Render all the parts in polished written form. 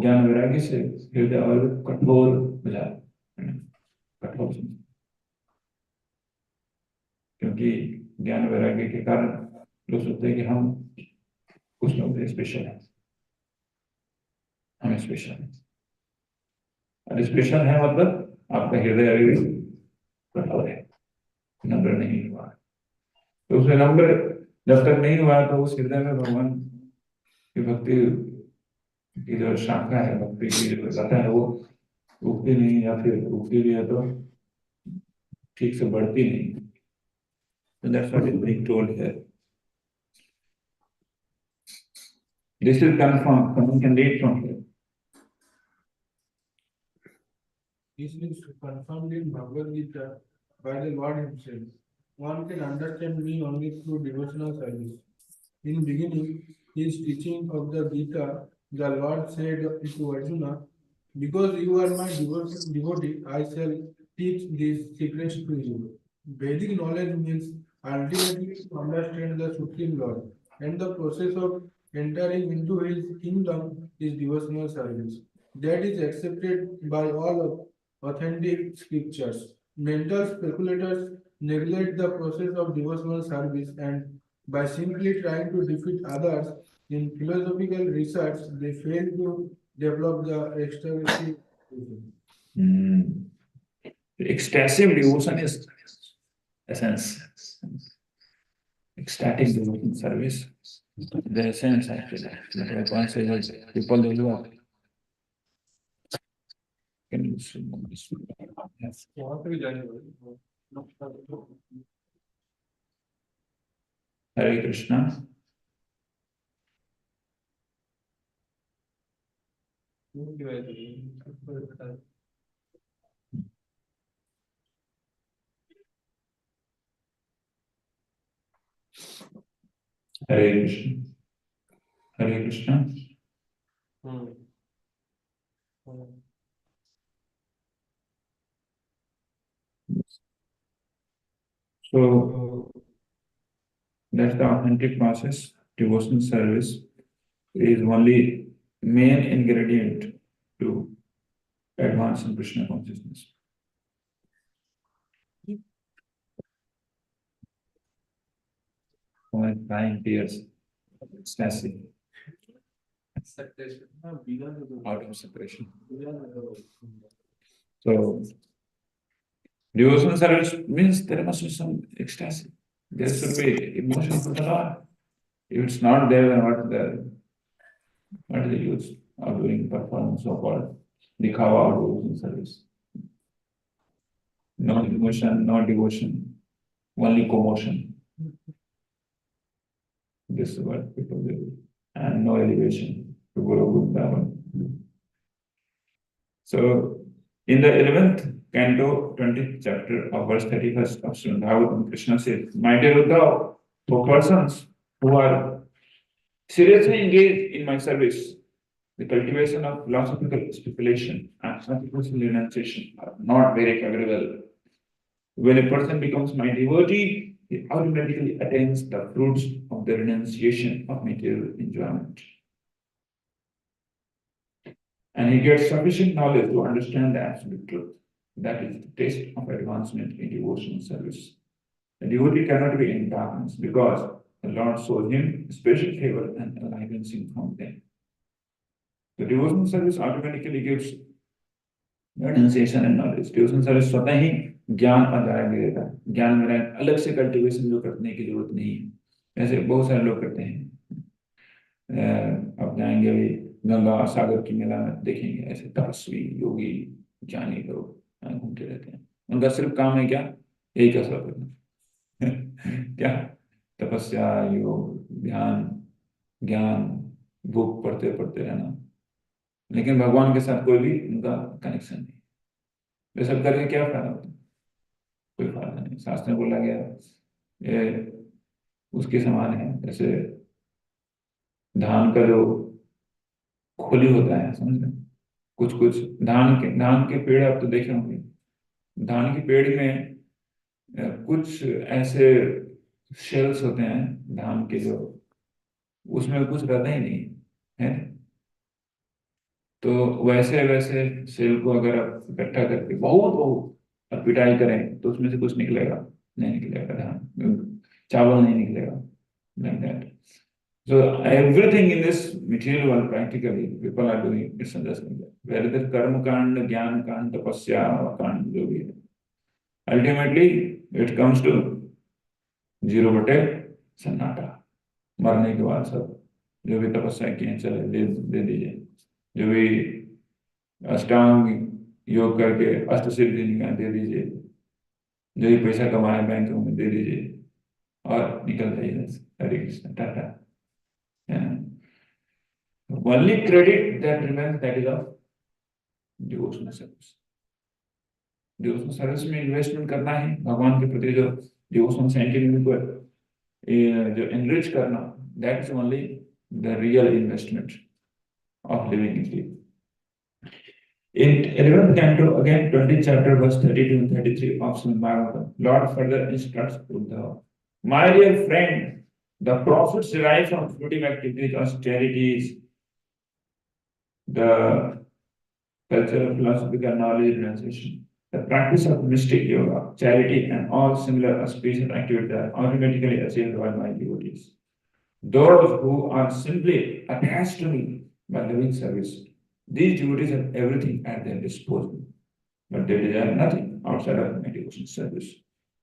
ज्ञान वैराग्य से हृदय और कठोर हो जाता है, कठोर, क्योंकि ज्ञान वैराग्य के कारण लोग सोचते हैं कि हम कुछ लोग स्पेशल है, हम स्पेशल है। और स्पेशल है मतलब आपका हृदय अभी भी कठोर है, नम्र नहीं हुआ। तो उसमें नम्र जब तक नहीं हुआ तो उस हृदय में भगवान की भक्ति की जो शाखा है, भक्ति की जो लता है, वो उगती नहीं, या फिर उगती भी है तो ठीक से बढ़ती नहीं। So that's what is being told here. This is confirmed. Someone can read from here. This is confirmed in Bhagavad Gita by the Lord Himself. One can understand me only through devotional service. In beginning his teaching of the Gita, the Lord said to Arjuna, "Because you are my devotee, I shall teach these secrets to you." Vedic knowledge means ultimately to understand the Supreme Lord, and the process of entering into His kingdom is devotional service. That is accepted by all authentic scriptures. Mental speculators neglect the process of devotional service, and by simply trying to defeat others in philosophical research, they fail to develop the extraordinary. Ecstatic devotion is essence. Ecstatic devotion service, the essence actually. Like one says, people they love. Can you remove this? Yes. Hare Krishna. Hare Krishna. Hare Krishna. So that's the authentic process. Devotional service is only main ingredient to advance in Krishna consciousness. Crying tears, ecstasy, out of separation. So devotional service means there must be some ecstasy. There should be emotion for the Lord. If it's not there, then what is the use of doing performance so-called dikhawa or devotional service? No emotion, no devotion, only commotion. This is what people do. And no elevation to Guru Vrindavan. So, in the 11th canto, 20th chapter of verse 31st of Srimad Bhagavatam, Krishna says, "My dear Uddhav, for persons who are seriously engaged in my service, the cultivation of philosophical speculation and artificial renunciation are not very favorable. When a person becomes my devotee, he automatically attains the fruits of the renunciation of material enjoyment. And he gets sufficient knowledge to understand the absolute truth. That is the test of advancement in devotional service. The devotee cannot be in darkness because the Lord shows him special favor and enlightens him from them. The devotional service automatically gives renunciation and knowledge. Devotional service स्वतः ही ज्ञान और वैराग्य देता है। ज्ञान वैराग्य अलग से कल्टीवेशन जो करने की जरूरत नहीं है। ऐसे बहुत सारे लोग करते हैं। आप जाएंगे अभी गंगा सागर की मेला में देखेंगे, ऐसे तपस्वी योगी ज्ञानी लोग घूमते रहते हैं। उनका सिर्फ काम है क्या? यही कसरत करना। क्या? तपस्या, योग, ध्यान, ज्ञान, बुक पढ़ते पढ़ते रहना, लेकिन भगवान के साथ कोई भी उनका कनेक्शन नहीं। वे सब करके क्या फायदा होता है? कोई फायदा नहीं। शास्त्र में बोला गया ये उसके समान है, जैसे धान का जो खोली होता है, समझ रहे? कुछ कुछ धान के पेड़ आप तो देखे होंगे। धान के पेड़ में कुछ ऐसे शेल्स होते हैं धान के, जो उसमें कुछ रहता ही नहीं है। तो वैसे वैसे सेल को अगर आप इकट्ठा करके बहुत बहुत और पिटाई करें तो उसमें से कुछ निकलेगा नहीं, निकलेगा धान, चावल नहीं निकलेगा, like that. So everything in this material world practically people are doing it's just like that. Whether कर्म कांड, ज्ञान कांड, तपस्या कांड जो भी है, ultimately it comes to zero बटे सन्नाटा। मरने के बाद सब जो भी तपस्या की है चले दे दीजिए, जो भी अष्टांग योग करके अष्ट सिद्धि निकाल दे दीजिए, जो भी पैसा कमाए बैंकों में दे दीजिए और निकल जाइए। Hare Krishna, tata. Only credit that remains, that is of devotional service. Devotional service में इन्वेस्टमेंट करना है भगवान के प्रति, जो डिवोशनल सेंटिमेंट को जो एनरिच करना, that is only the real investment of living in live. In 11th canto, again 20th chapter, verse 32 and 33 of Srimad Bhagavatam, Lord further instructs Uddhava, my dear friend, the profits derived from fruitive activities, austerities, the cultural, philosophical knowledge, renunciation, the practice of mystic yoga, charity, and all similar auspicious activities are automatically achieved by my devotees. Those who are simply attached to me by living service, these devotees have everything at their disposal, but they desire nothing outside of my devotional service.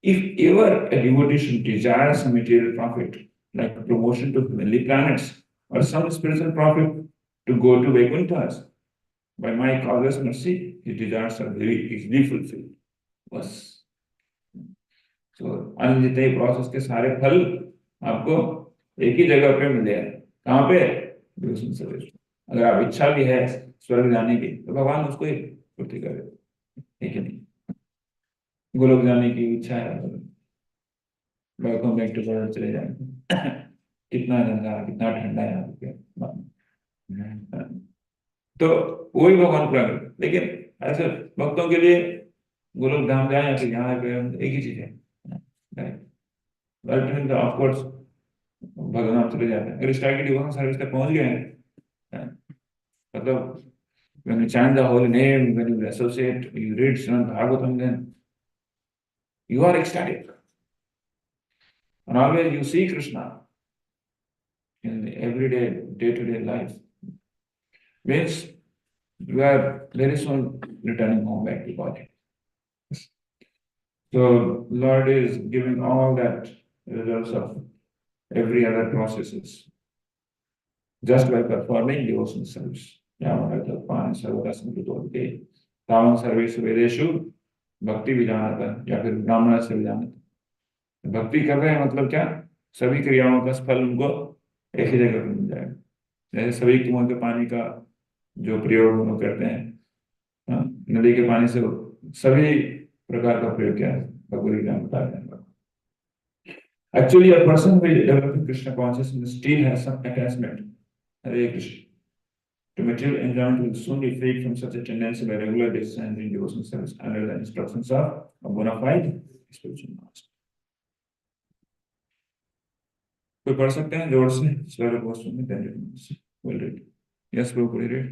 If ever a devotee should desire some material profit, like promotion to heavenly planets, or some spiritual profit to go to Vaikuntha's, by my causeless mercy, his desires are very easily fulfilled. बस। तो अन्य जितने process के सारे फल आपको एक ही जगह पे मिले हैं। कहाँ पे? Devotional service. अगर आप इच्छा भी है स्वर्ग जाने की तो भगवान उसको ही पूर्ति करे, ठीक है नहीं? गोलोक जाने की इच्छा है, वेलकम बैक टू वर्ल्ड चले जाएंगे। कितना गंदा, कितना ठंडा है यहाँ पे, तो वही भगवान पूरा करे। लेकिन ऐसे भक्तों के लिए गोलोक धाम जाए या फिर यहाँ पे एक ही चीज है, अल्टीमेटली ऑफ कोर्स भगवान चले जाते हैं। अगर स्टार्ट की डिवोशनल सर्विस तक पहुंच गए हैं, मतलब when you chant the holy name, when you associate, you read Srimad Bhagavatam, then you are ecstatic, and always you see Krishna in the everyday, day-to-day life. Means you are very soon returning home back to body. So Lord is giving all that results of every other processes just by performing devotional service. तावन सर्वेषु वेदेषु भक्ति विजानता, या फिर ब्राह्मण से विजानता। भक्ति कर रहे हैं मतलब क्या? सभी क्रियाओं का फल उनको एक ही जगह पर मिल जाएगा। जैसे सभी कुओं के पानी का जो प्रयोग हम करते हैं, नदी के पानी से सभी प्रकार का प्रयोग किया है, भगवद गीता में बताया है। Actually, a person who is developing Krishna consciousness still has some attachment, Hare Krishna, to material enjoyment will soon be freed from such a tendency by regular discipline in devotional service under the instructions of a bona fide spiritual master. कोई पढ़ सकते हैं जोर से? Srila Goswami, will read. Yes, Prabhu, read.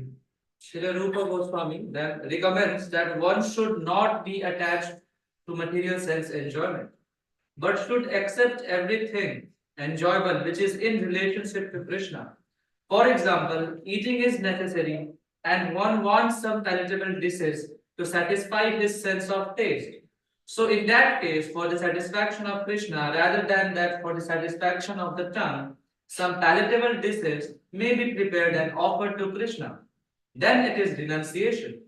Srila Rupa Goswami then recommends that one should not be attached to material sense enjoyment, but should accept everything enjoyable which is in relationship to Krishna. For example, eating is necessary and one wants some palatable dishes to satisfy his sense of taste. So in that case, for the satisfaction of Krishna, rather than that for the satisfaction of the tongue, some palatable dishes may be prepared and offered to Krishna. Then it is renunciation.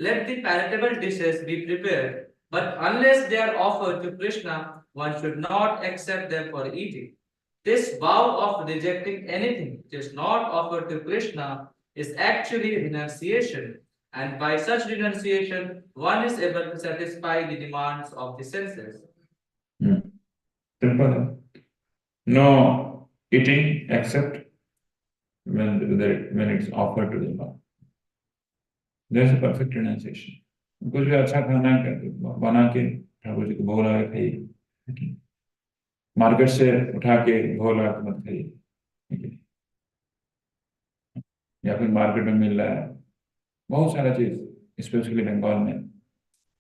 Let the palatable dishes be prepared, but unless they are offered to Krishna, one should not accept them for eating. This vow of rejecting anything which is not offered to Krishna is actually renunciation, and by such renunciation, one is able to satisfy the demands of the senses. Simple. No eating except when it's offered to the Lord. There's a perfect renunciation. कुछ भी अच्छा खाना बना के ठाकुर जी को भोग लगा खाइए, मार्केट से उठा के भोग लगा के मत खाइए, या फिर मार्केट में मिल रहा है बहुत सारा चीज, स्पेशली बंगाल में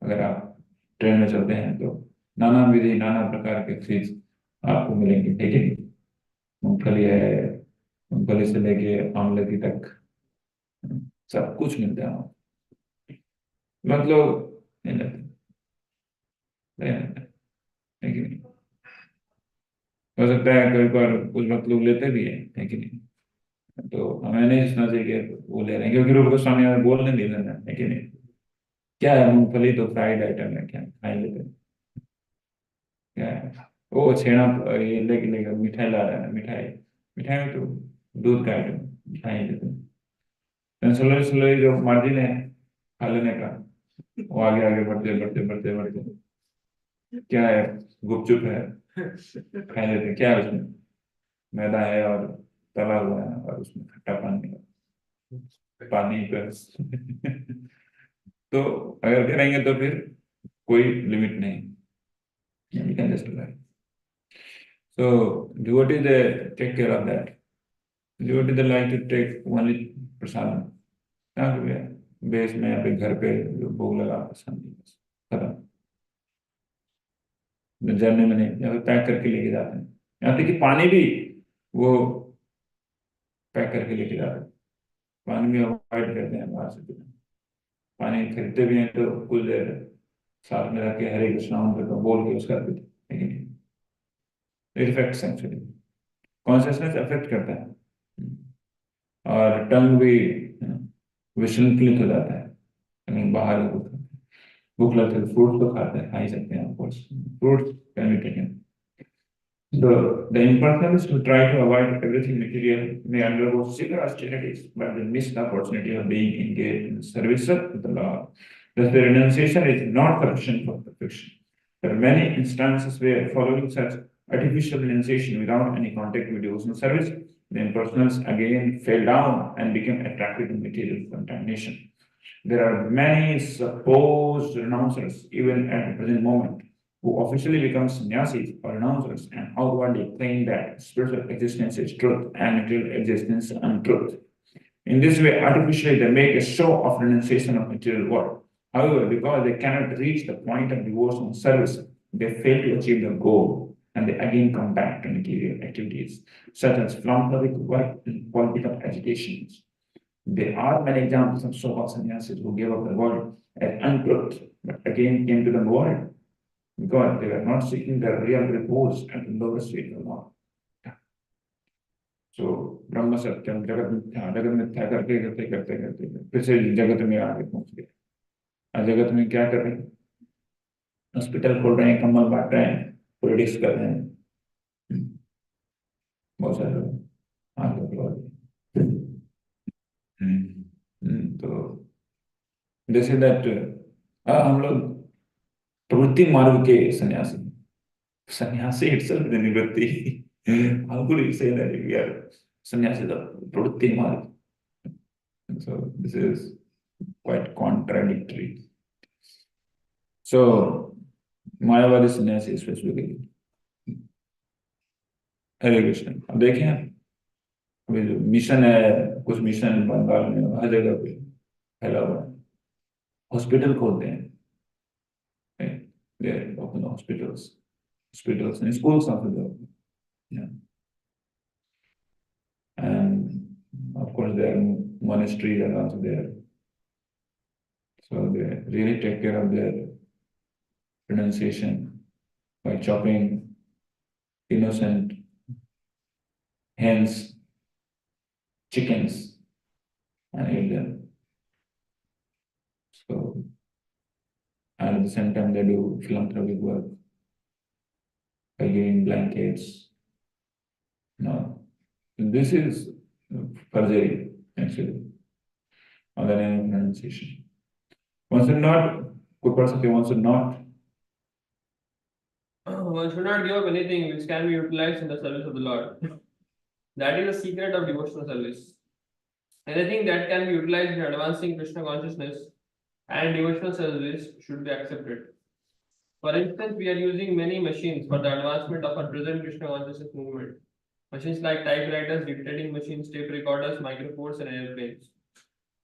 अगर आप ट्रेन में चलते हैं तो नाना विधि नाना प्रकार के चीज आपको मिलेंगे, ठीक है। मूंगफली है, मूंगफली से लेके आमलकी तक सब कुछ मिलता है वहाँ। मतलब नहीं लेते, नहीं लेते, है कि नहीं। हो सकता है कई बार कुछ वक्त लोग लेते भी है कि नहीं। तो हमें नहीं सोचना चाहिए कि वो ले रहे हैं, क्योंकि रूप गोस्वामी हमें बोलने नहीं देना है कि नहीं। क्या है, मूंगफली तो फ्राइड आइटम है, क्या खा ही लेते हैं। क्या है, वो छेना ये लेके लेकर मिठाई ला रहा है, मिठाई, मिठाई में तो दूध का आइटम, मिठाई लेते हैं। स्लोली स्लोली जो मार्जिन है खा लेने का, वो आगे आगे बढ़ते बढ़ते बढ़ते बढ़ते क्या है, गुपचुप है, खा लेते हैं। क्या है उसमें, मैदा है और तला हुआ है और उसमें खट्टा पानी है, पानी प्लस तो अगर करेंगे तो फिर कोई लिमिट नहीं, you can just do that. So devotees they take care of that. Devotees they like to take only Prasad, base में या फिर घर पे जो भोग लगा प्रसाद बस खत्म। जर्नी में नहीं, या फिर पैक करके लेके जाते हैं। यहाँ तक कि पानी भी वो पैक करके लेके जाते हैं, पानी भी अवॉइड करते हैं बाहर से पीना। पानी खरीदते भी हैं तो कुछ देर साथ में रख के हरे कृष्णा मंत्र बोल के उसका पीते हैं, लेकिन it effects actually, consciousness affect करता है। और टंग भी विशृंखलित हो जाता है, कहीं बाहर भूख लगती है, फ्रूट तो खाते हैं, खा ही सकते हैं, of course fruits can be taken. So the impersonalists who try to avoid everything material may undergo severe austerities, but they miss the opportunity of being engaged in service of the Lord. Thus, the renunciation is not sufficient for perfection. There are many instances where, following such artificial renunciation without any contact with devotional service, the impersonalists again fell down and became attracted to material contamination. There are many supposed renouncers, even at the present moment, who officially become sannyasis or renouncers and outwardly claim that spiritual existence is truth and material existence is untruth. In this way, artificially, they make a show of renunciation of material world. However, because they cannot reach the point of devotional service, they fail to achieve the goal and they again come back to material activities, such as philanthropic work and political agitations. There are many examples of so-called sannyasis who gave up the world as untruth, but again came to the world because they were not seeking the real repose at the lowest state of Lord. So ब्रह्म सत्यम जगत मिथ्या करते करते करते करते फिर से जगत में आगे पहुंच गए। आज जगत में क्या कर रहे हैं, हॉस्पिटल खोल रहे हैं, कम्बल बांट रहे हैं, पॉलिटिक्स कर रहे हैं, बहुत सारे लोग आगे बढ़ रहे हैं। तो जैसे दैट हम लोग प्रवृत्ति मार्ग के सन्यासी, सन्यासी itself is a निवृत्ति। How could you say that we are sannyasi, the प्रवृत्ति मार्ग? So this is quite contradictory. So मायावादी सन्यासी स्पेसिफिकली, हरे कृष्ण। अब देखें अभी जो मिशन है, कुछ मिशन बंगाल में हर जगह पे फैला हुआ है, हॉस्पिटल खोलते हैं, they open hospitals and schools also there. Yeah. And of course their monasteries are also there. So they really take care of their renunciation by chopping innocent hens, chickens, and eat them. So, and at the same time they do philanthropic work by giving blankets. No, this is perjury actually, on the name of renunciation. One should not, good person, one should not. One should not give up anything which can be utilized in the service of the Lord. That is the secret of devotional service. Anything that can be utilized in advancing Krishna consciousness and devotional service should be accepted. For instance, we are using many machines for the advancement of our present Krishna consciousness movement. Machines like typewriters, dictating machines, tape recorders, microphones, and airplanes.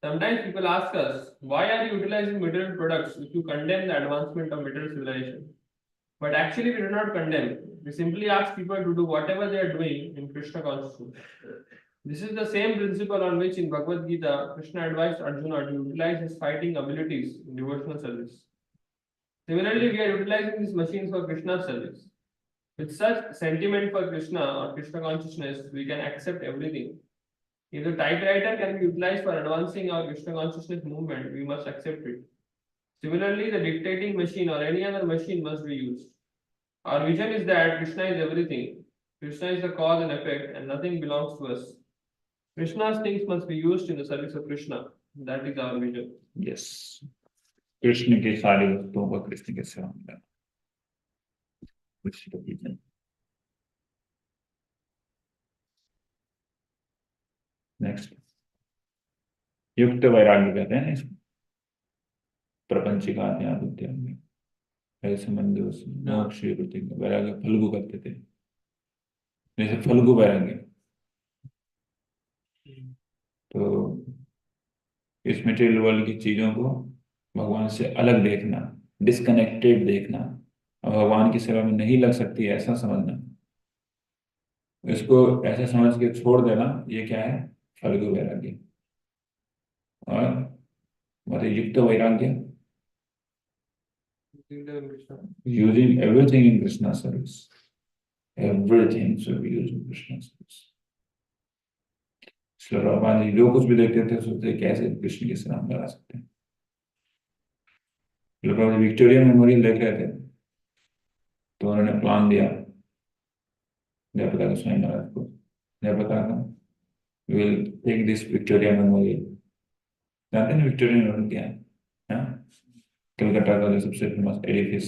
Sometimes people ask us, why are you utilizing material products if you condemn the advancement of material civilization? But actually, we do not condemn. We simply ask people to do whatever they are doing in Krishna consciousness. This is the same principle on which in Bhagavad Gita, Krishna advised Arjuna to utilize his fighting abilities in devotional service. Similarly, we are utilizing these machines for Krishna's service. With such sentiment for Krishna or Krishna consciousness, we can accept everything. If the typewriter can be utilized for advancing our Krishna consciousness movement, we must accept it. Similarly, the dictating machine or any other machine must be used. Our vision is that Krishna is everything. Krishna is the cause and effect, and nothing belongs to us. Krishna's things must be used in the service of Krishna. That is our vision. Yes. Krishna की सारी वस्तुओं का कृष्ण के सेवा में लाना. Next युक्त वैराग्य कहते हैं इसको. प्रपंचिका अध्यात्म में ऐसे मंदिर मोक्ष वैराग्य फल्गु करते थे, जैसे फल्गु वैराग्य. तो इस मटेरियल वर्ल्ड की चीजों को भगवान से अलग देखना, डिस्कनेक्टेड देखना, और भगवान की सेवा में नहीं लग सकती ऐसा समझना, इसको ऐसा समझ के छोड़ देना, ये क्या है? फल्गु वैराग्य. और मतलब युक्त वैराग्य, using everything in Krishna service. Everything should be used in Krishna service. Shri Prabhupada ji जो कुछ भी देखते थे सोचते कैसे कृष्ण की सेवा में लगा सकते हैं. श्री प्रभुपाद जी विक्टोरिया मेमोरियल देख रहे थे तो उन्होंने प्लान दिया जयप्रकाश गोस्वामी महाराज को. Jayaprakash will take this Victoria Memorial. जानते हैं विक्टोरिया मेमोरियल क्या है? कलकत्ता का जो सबसे famous edifice.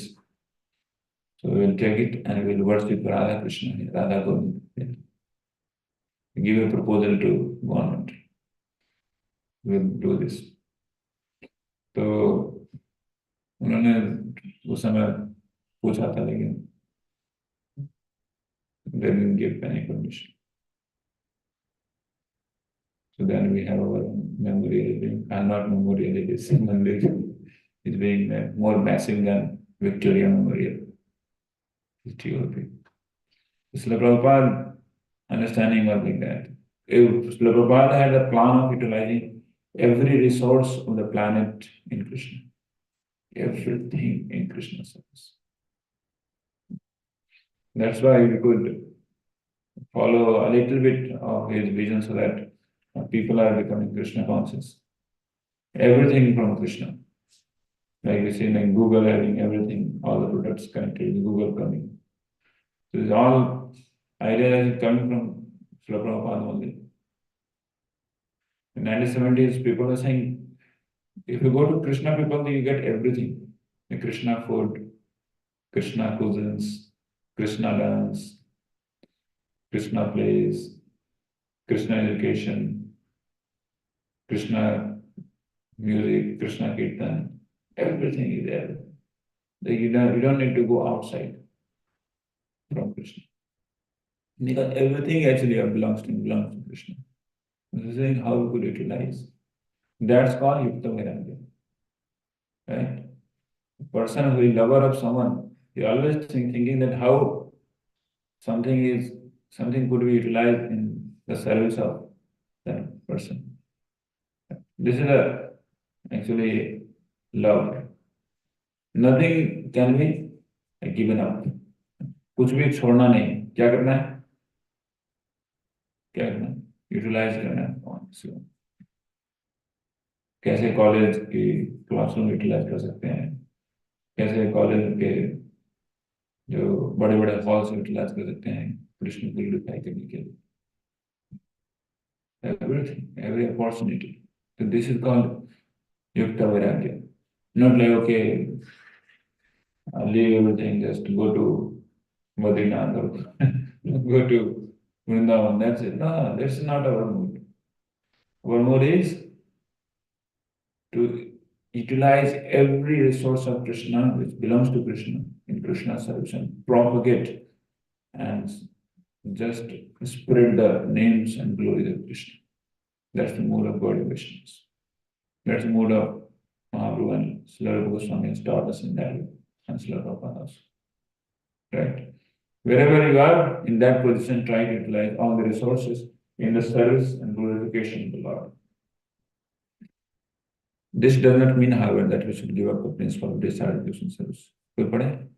So will take it and will worship Radha Krishna, Radha Govind. Give a proposal to government. We'll do this. तो उन्होंने उस समय पूछा था, लेकिन they didn't give any permission. So then we have our memorial, and not memorial, it is memorial. It's being more massive than Victoria Memorial. It's TOP. Srila Prabhupada understanding was like that. If Srila Prabhupada had a plan of utilizing every resource of the planet in Krishna, everything in Krishna service. That's why we could follow a little bit of his vision so that people are becoming Krishna conscious. Everything from Krishna. Like we see like Google having everything, all the products connected with Google coming. So it's all idea is coming from Srila Prabhupada only. In 1970s, people are saying, if you go to Krishna people, you get everything. The Krishna food, Krishna cuisines, Krishna dance, Krishna plays, Krishna education, Krishna music, Krishna kirtan, everything is there. You don't need to go outside from Krishna. Because everything actually belongs to Krishna. This is saying how we could utilize. That's called Yukta Vairagya. Right? A person who is lover of someone, he always thinking that how something could be utilized in the service of that person. This is actually love. Nothing can be given up. कुछ भी छोड़ना नहीं. क्या करना है? क्या करना है? यूटिलाइज करना है. कैसे कॉलेज की क्लासरूम यूटिलाइज कर सकते हैं, कैसे कॉलेज के जो बड़े बड़े हॉल्स यूटिलाइज कर सकते हैं कृष्ण को ग्लोरीफाई करने के लिए. Everything, every opportunity. So this is called Yukta Vairagya. Not like, okay, I'll leave everything, just go to Badrinath or go to Vrindavan, that's it. No, that's not our mood. Our mood is to utilize every resource of Krishna which belongs to Krishna in Krishna's service and propagate and just spread the names and glories of Krishna. That's the mood of God devotions. That's the mood of Mahaprabhu and Srila Goswami has taught us in that way, and Srila Prabhupada also. Right? Wherever you are in that position, try to utilize all the resources in the service and glorification of the Lord. This does not mean, however, that we should give up the principle of dissatisfaction service. कोई पढ़े?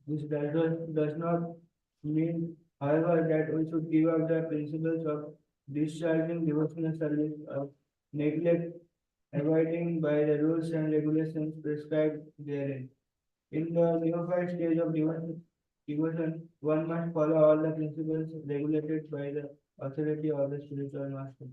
This does not mean, however, that we should give up the principles of discharging devotional service, of neglect, abiding by the rules and regulations prescribed therein. In the neophyte stage of devotion, one must follow all the principles regulated by the authority of the spiritual master.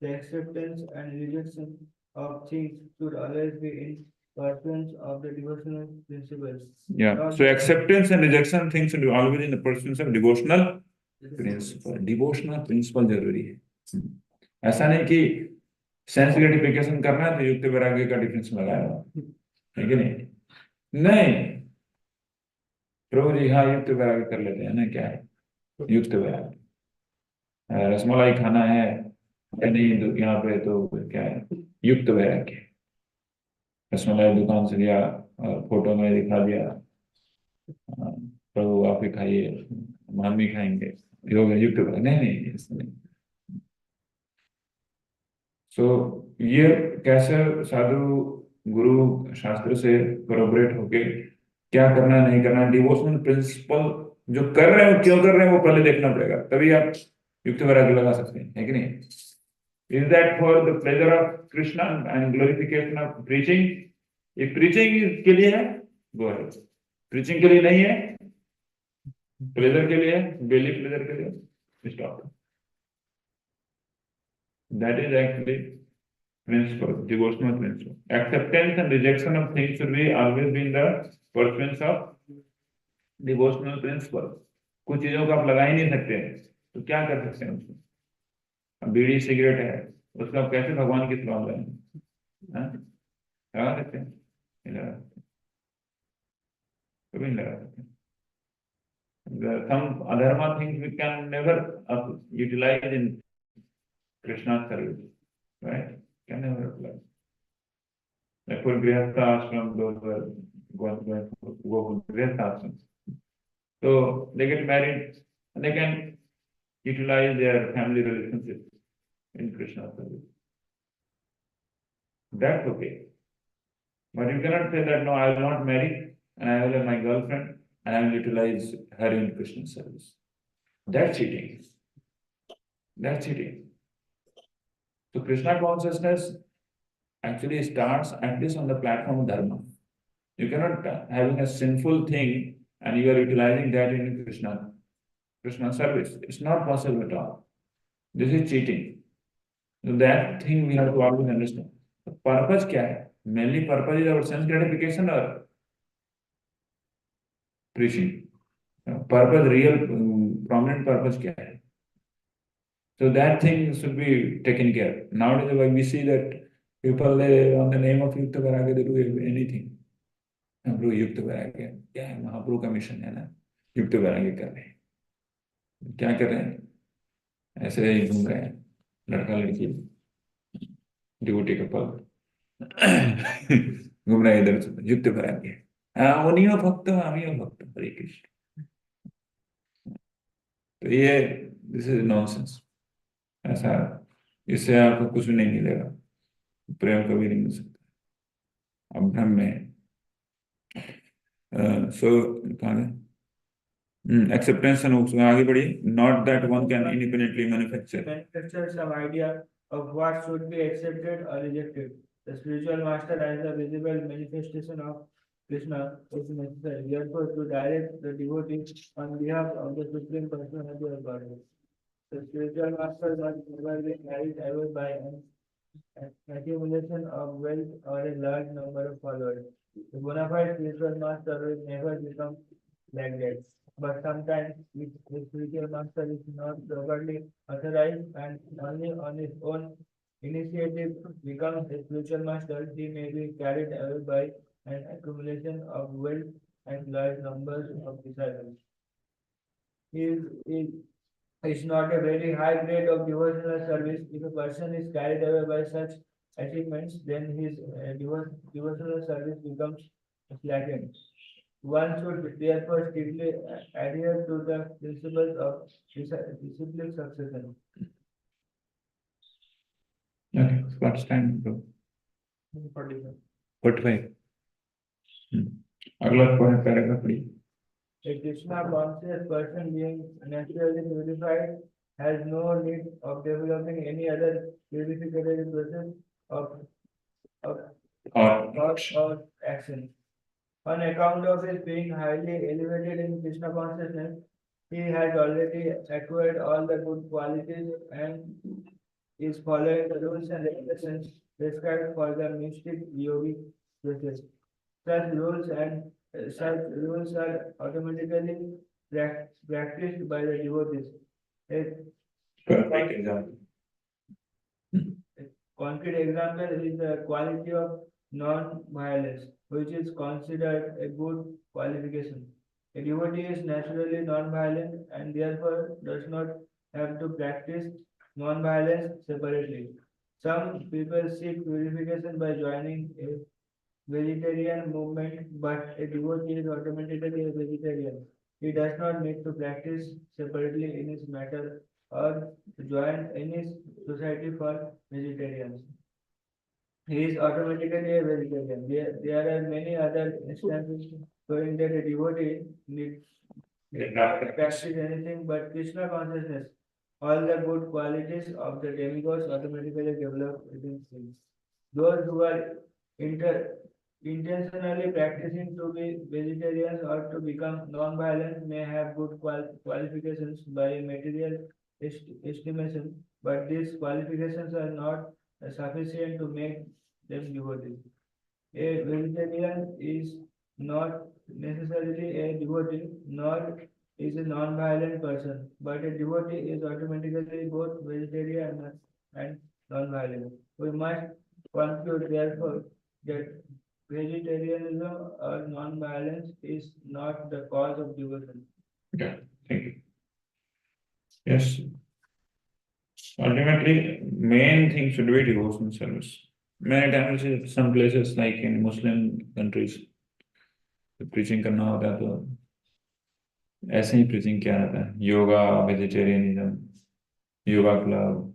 The acceptance and rejection of things should always be in pursuance of the devotional principles. Yeah. So acceptance and rejection of things should be always in the pursuance of devotional principle. Devotional principle जरूरी है. ऐसा नहीं कि sense gratification करना है तो युक्त वैराग्य का डिफरेंस लगाया है कि नहीं? नहीं. प्रभु जी हाँ युक्त वैराग्य कर लेते हैं ना, क्या है युक्त वैराग्य? रसमलाई खाना है या नहीं तो यहाँ पे तो क्या है युक्त वैराग्य. रसमलाई दुकान से लिया और फोटो में दिखा दिया, प्रभु आप ही खाइए, हम भी खाएंगे, योग युक्त वैराग्य. नहीं ऐसा नहीं. सो ये कैसे साधु गुरु शास्त्र से कोलैबोरेट होके क्या करना नहीं करना, डिवोशनल प्रिंसिपल जो कर रहे हो क्यों कर रहे हैं वो पहले देखना पड़ेगा, तभी आप युक्त वैराग्य लगा सकते हैं, है कि नहीं? Is that for the pleasure of Krishna and glorification of preaching? If preaching के लिए है, go ahead. Preaching के लिए नहीं है, pleasure के लिए है, daily pleasure के लिए, stop. That is actually principle, devotional principle. Acceptance and rejection of things should be always be in the pursuance of devotional principle. कुछ चीजों को आप लगा ही नहीं सकते हैं, तो क्या कर सकते हैं उसको? बीड़ी सिगरेट है, उसका आप कैसे भगवान की सेवा करेंगे? लगा सकते हैं? नहीं लगा सकते, कभी नहीं लगा सकते. Some adharma things we can never utilize in Krishna's service, right? Can never apply. Like for Grihastha ashram, those were go for Grihastha ashram. So they get married and they can utilize their family relationships in Krishna's service. That's okay. But you cannot say that, no, I will not marry and I will have my girlfriend and I will utilize her in Krishna's service. That's cheating. That's cheating. So Krishna consciousness actually starts at least on the platform of Dharma. You cannot having a sinful thing and you are utilizing that in Krishna service. It's not possible at all. This is cheating. So that thing we have to always understand. The purpose क्या है? Mainly purpose is our sense gratification or preaching. Purpose, real prominent purpose क्या है? So that thing should be taken care. Nowadays we see that people they, on the name of Yukta Vairagya they do anything. Mahaprabhu Yukta Vairagya. क्या है? महाप्रभु का mission है ना, युक्त वैराग्य कर रहे हैं. क्या कर रहे हैं? ऐसे ही घूम रहे हैं, लड़का लड़की डिवोटी कपल घूम रहे हैं इधर से, युक्त वैराग्य. वो नहीं हो भक्त, हम ही हो भक्त, हरे कृष्ण. तो ये दिस इज नॉनसेंस. ऐसा इससे आपको कुछ भी नहीं मिलेगा, प्रेम कभी नहीं मिल सकता. अब ब्रह्म में सो कहा गया एक्सेप्टेंस एंड आगे बढ़िए. Not that one can independently Manufacture some idea of what should be accepted or rejected. The spiritual master as a visible manifestation of Krishna is necessary. Therefore, to direct the devotee on behalf of the Supreme Personality of Godhead. The spiritual master must never be carried away by an accumulation of wealth or a large number of followers. The bona fide spiritual master will never become like that. But sometimes, if the spiritual master is not properly authorized and only on his own initiative becomes a spiritual master, he may be carried away by an accumulation of wealth and large numbers of disciples. He is is not a very high grade of devotional service. If a person is carried away by such achievements, then his devotional service becomes slackened. One should therefore strictly adhere to the principles of disciplined succession. Okay, what's time, bro? 45. अगला paragraph पढ़िए. A Krishna conscious person being naturally purified has no need of developing any other purificatory process of thought or action. On account of his being highly elevated in Krishna consciousness, he has already acquired all the good qualities and is following the rules and regulations prescribed for the mystic yogic process. Such rules are automatically practiced by the devotees. A Perfect example. concrete example is the quality of non-violence, which is considered a good qualification. A devotee is naturally non-violent and therefore does not have to practice non-violence separately. Some people seek purification by joining a vegetarian movement, but a devotee is automatically a vegetarian. He does not need to practice separately in his matter or join any society for vegetarians. He is automatically a vegetarian. There are many other instances showing that a devotee needs not practice anything but Krishna consciousness. All the good qualities of the demigods automatically develop within him. Those who are intentionally practicing to be vegetarians or to become non-violent may have good qualifications by material estimation, but these qualifications are not sufficient to make them devotees. A vegetarian is not necessarily a devotee, nor is a non-violent person, but a devotee is automatically both vegetarian and non-violent. We must conclude, therefore, that vegetarianism or non-violence is not the cause of devotion. Yeah, thank you. Yes. Ultimately, main thing should be devotional service. Many times, some places like in Muslim countries, the preaching करना होता है तो ऐसे ही preaching किया जाता है. Yoga, vegetarianism, yoga club,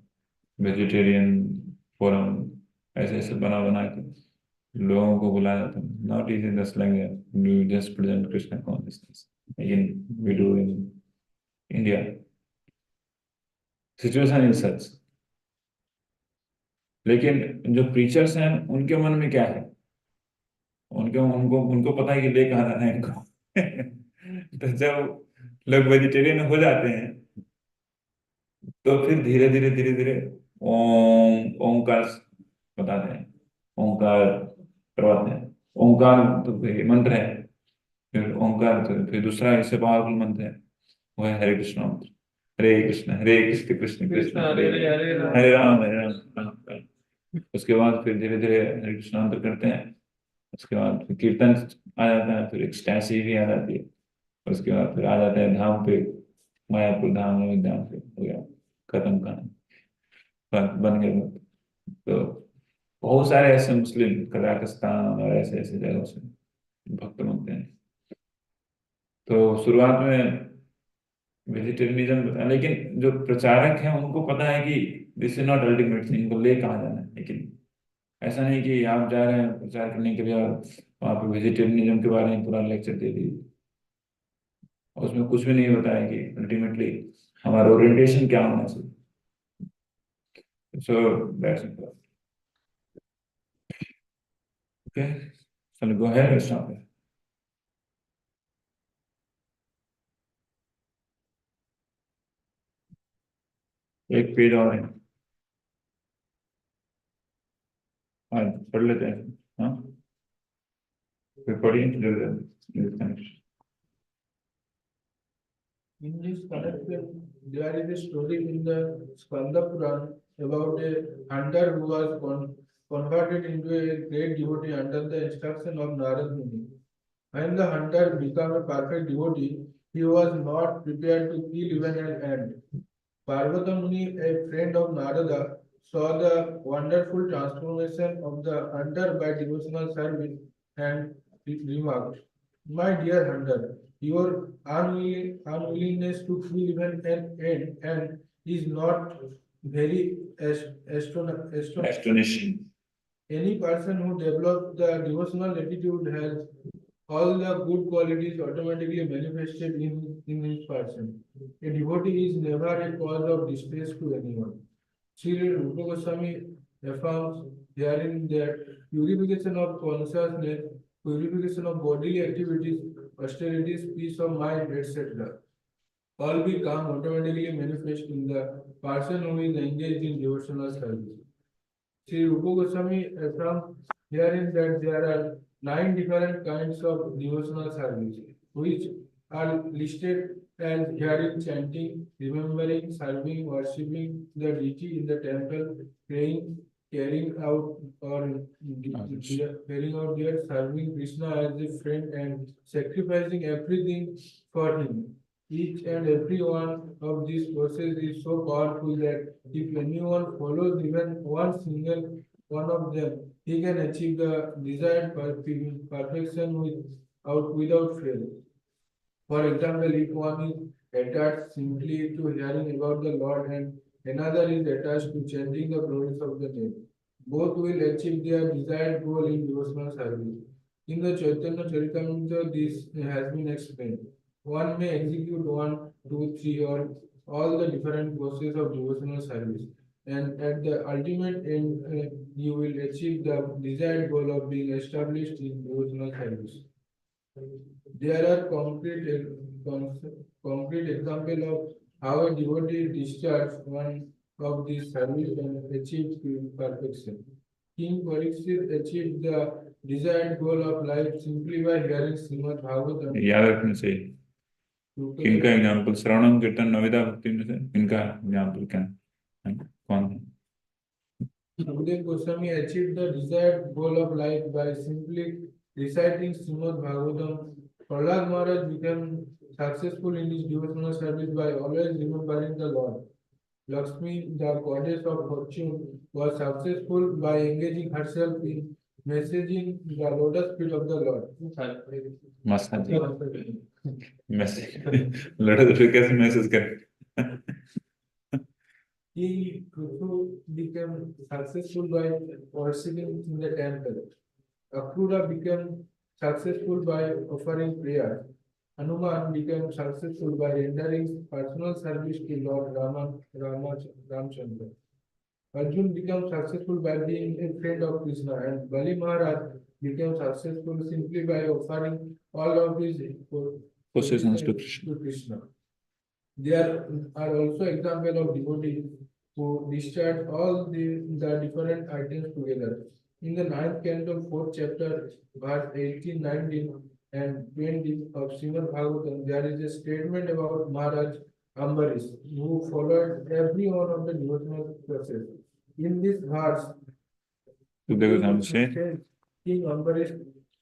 vegetarian forum, ऐसे ऐसे बना के लोगों को बुलाया जाता है. Not easy, just like that. You just present Krishna consciousness. Again, we do in India. Situation is such. लेकिन जो preachers हैं उनके मन में क्या है? उनको पता है कि ले कहाँ जाना है इनको. तो जब लोग वेजिटेरियन हो जाते हैं तो फिर धीरे धीरे ओंकार बताते हैं, ओंकार करवाते हैं. ओंकार तो मंत्र है, फिर ओंकार तो फिर दूसरा इससे पावरफुल मंत्र है, वो है हरे कृष्ण मंत्र. हरे कृष्ण कृष्ण कृष्ण हरे राम राम. उसके बाद फिर धीरे धीरे हरे कृष्ण मंत्र करते हैं. उसके बाद फिर कीर्तन आ जाता है, फिर एक्सटेंसी भी आ जाती है. उसके बाद फिर आ जाते हैं धाम पे, मायापुर धाम धाम पे हो गया खत्म कहानी, बन गया. तो बहुत सारे ऐसे मुस्लिम कजाकिस्तान और ऐसे ऐसे जगहों से भक्त बनते हैं. तो शुरुआत में वेजिटेरियनिज्म बताया, लेकिन जो प्रचारक हैं उनको पता है कि this is not ultimate thing, इनको ले कहाँ जाना है. लेकिन ऐसा नहीं कि आप जा रहे हैं प्रचार करने के लिए और वहाँ पे वेजिटेरियनिज्म के बारे में पूरा लेक्चर दे दिए, उसमें कुछ भी नहीं बताया कि अल्टीमेटली हमारा ओरिएंटेशन क्या होना चाहिए. So that's it. ओके, चलो गो अहेड, लेट्स स्टार्ट. एक पेज और है, हाँ पढ़ लेते हैं. हाँ फिर पढ़िए जल्दी. In this connection, there is a story in the Skanda Puran about a hunter who was converted into a great devotee under the instruction of Narad Muni. When the hunter became a perfect devotee, he was not prepared to kill even an ant. Parvata Muni, a friend of Narada, saw the wonderful transformation of the hunter by devotional service and remarked, "My dear hunter, your unwillingness to kill even an ant and is not very Astonishing. Any person who develops the devotional attitude has all the good qualities automatically manifested in his person. A devotee is never a cause of distress to anyone. Sri Rupa Goswami affirms herein that purification of consciousness, purification of bodily activities, austerities, peace of mind, etc. all become automatically manifest in the person who is engaged in devotional service. Sri Rupa Goswami affirms herein that there are 9 different kinds of devotional service, which are listed as hearing, chanting, remembering, serving, worshipping the deity in the temple, praying, carrying out their serving Krishna as a friend and sacrificing everything for him. Each and every one of these processes is so powerful that if anyone follows even one single one of them, he can achieve the desired perfection without fail. For example, if one is attached simply to hearing about the Lord and another is attached to chanting the glories of the name, both will achieve their desired goal in devotional service. In the Chaitanya Charitamrita, this has been explained. One may execute 1, 2, 3, or all the different processes of devotional service, and at the ultimate end, you will achieve the desired goal of being established in devotional service. There are concrete example of how a devotee discharges one of these service and achieves perfection. King Parikshit achieved the desired goal of life simply by hearing Srimad Bhagavatam. याद रखना चाहिए किनका example श्रवणम कीर्तन नविदा भक्ति में से इनका example क्या है कौन है Sukhdev Goswami achieved the desired goal of life by simply reciting Srimad Bhagavatam. Prahlad Maharaj became successful in his devotional service by always remembering the Lord. Lakshmi, the goddess of fortune, was successful by engaging herself in messaging the lotus feet of the Lord. Massage message लड़ा तो फिर कैसे message कर He also became successful by worshipping in the temple. Akrura became successful by offering prayer. Hanuman became successful by rendering personal service to Lord Ramchandra. Arjun became successful by being a friend of Krishna, and Bali Maharaj became successful simply by offering all of his possessions to Krishna. There are also examples of devotees who discharge all the different items together. In the 9th canto, 4th chapter, verse 18, 19, and 20 of Srimad Bhagavatam, there is a statement about Maharaj Ambarish, who followed every one of the devotional process. In this verse, King Ambarish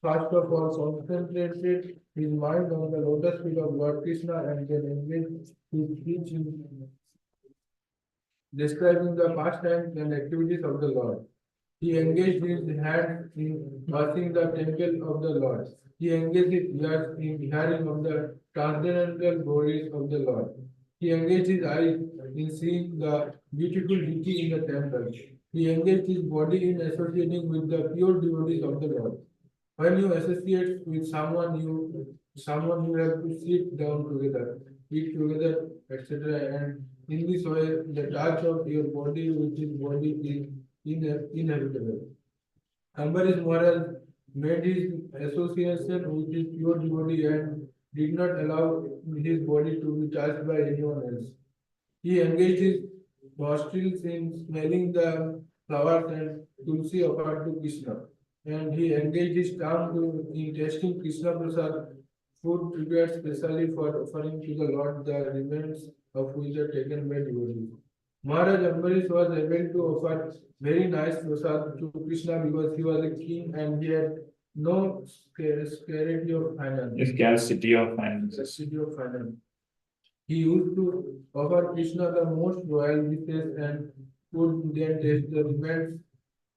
first of all concentrated his mind on the lotus feet of Lord Krishna and then engaged his speech in describing the pastimes and activities of the Lord. He engaged his hand in passing the temple of the Lord. He engaged his ears in hearing of the transcendental glories of the Lord. He engaged his eyes in seeing the beautiful deity in the temple. He engaged his body in associating with the pure devotees of the Lord. When you associate with someone you have to sit down together, eat together, etc. And in this way, the touch of your body with his body is inevitable. Ambarish Maharaj made his association with his pure devotee and did not allow his body to be touched by anyone else. He engaged his nostrils in smelling the flowers and tulsi offered to Krishna, and he engaged his tongue in tasting Krishna Prasad, food prepared specially for offering to the Lord, the remains of which are taken by devotees. Maharaj Ambarish was able to offer very nice prasad to Krishna because he was a king and he had no scarcity of finance. scarcity of finance. Scarcity of finance. He used to offer Krishna the most royal dishes and would then taste the remains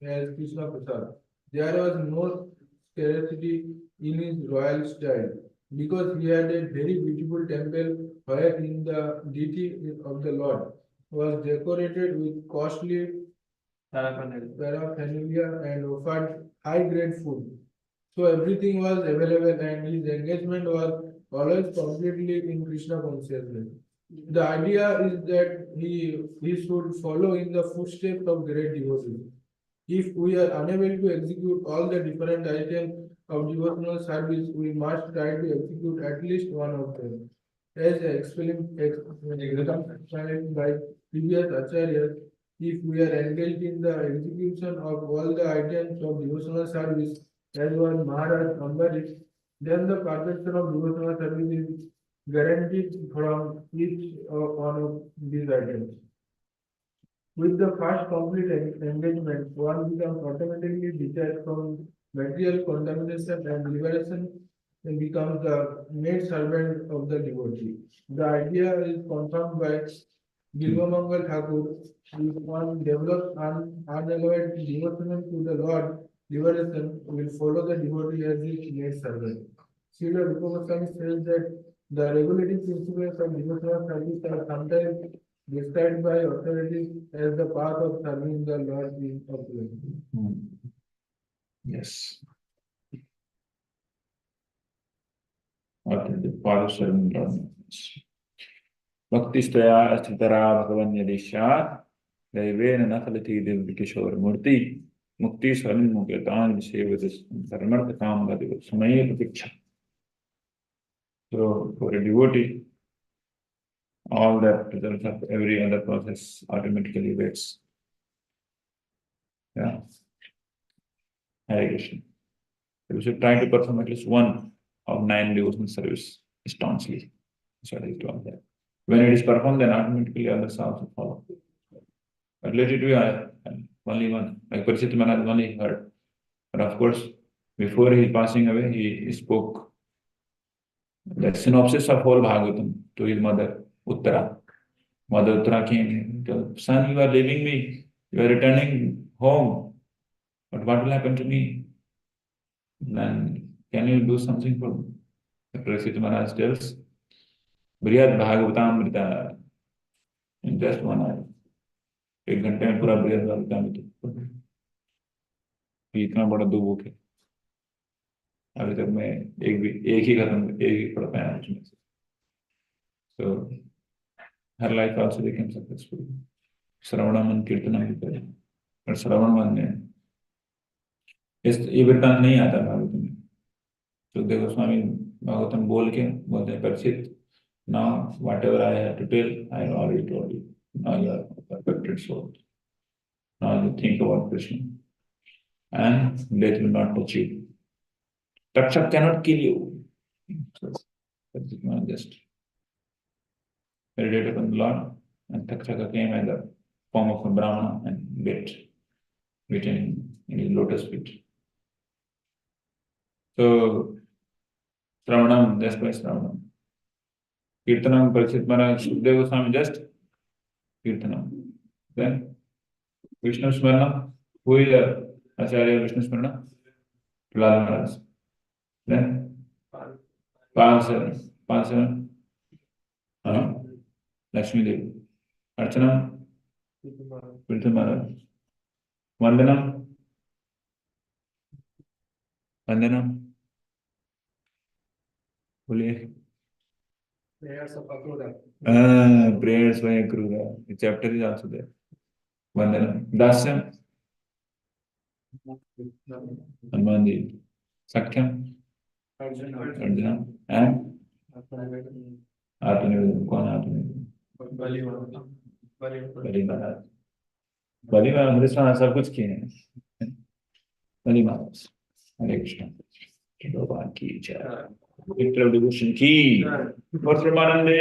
as Krishna Prasad. There was no scarcity in his royal style because he had a very beautiful temple wherein the deity of the Lord was decorated with costly paraphernalia and offered high grade food. So everything was available and his engagement was always completely in Krishna consciousness. The idea is that he should follow in the footsteps of great devotees. If we are unable to execute all the different items of devotional service, we must try to execute at least one of them. As explained by previous acharyas, if we are engaged in the execution of all the items of devotional service, as was Maharaj Ambarish, then the perfection of devotional service is guaranteed from each one of these items. With the first complete engagement, one becomes automatically detached from material contamination and liberation and becomes the maid servant of the devotee. The idea is confirmed by Bilvamangal Thakur. If one develops unalloyed devotion to the Lord, liberation will follow the devotee as his maid servant. Srila Rupa Goswami says that the regulating principles of devotional service are sometimes described by authorities as the path of serving the Lord is opulent. Yes. The path of serving the Lord. Bhakti staya asthitara bhagavan yadishat Daivena Nakalati Devikishore Murti Mukti Sarin Mukatan Sevatis Dharmartha Kamba Samaya Pratiksha. So for a devotee, all that results of every other process automatically waits. Yeah. Hare Krishna. We should try to perform at least one of 9 devotional service staunchly. That's what I told that. When it is performed, then automatically others also follow. But let it be only one. Like Parishit Maharaj only heard. But of course, before he passing away, he spoke the synopsis of whole Bhagavatam to his mother, Uttara. Mother Uttara came, told, son, you are leaving me. You are returning home. But what will happen to me? Then can you do something for me? The Parishit Maharaj tells, Brihad Bhagavatamrita, in just 1 hour. 1 घंटे में पूरा बृहद भागवतामृत इतना बड़ा 2 book है अभी तक मैं एक ही पढ़ पाया उसमें से so her life also became successful श्रवणमन कीर्तन भी करे और श्रवणमन ने ये वृत्तांत नहीं आता भागवतम में तो देखो स्वामी भागवतम बोल के बोलते हैं परिचित now whatever I have to tell I have already told you now you are a perfected soul now you think about Krishna and death will not touch you. Takshak cannot kill you. So, just meditated on the Lord, and Takshaka came as the form of a Brahmana and beaten in his lotus feet. So, Sravanam, that's why Sravanam. Kirtanam, Parishit Maharaj, Sukadeva Goswami, just Kirtanam. Then, Vishnu Smarana, who is the Acharya Vishnu Smarana? Lal Maharaj. Then Palsaran, Lakshmi Devi, Archanam, Pritha Maharaj, Vandanam, बोलिए Prayers of Akrura. Prayers by Akrura. The chapter is also there. Vandanam, Dasyam, Hanuman Devi, Sakhyam, Arjuna, and Atmanivedam. कौन आत्मनिवेदन? बलि महाराज. बलि महाराज सब कुछ किए हैं. बलि महाराज. हरे कृष्ण. भगवान की जय. Devotion की. और परमानंदे.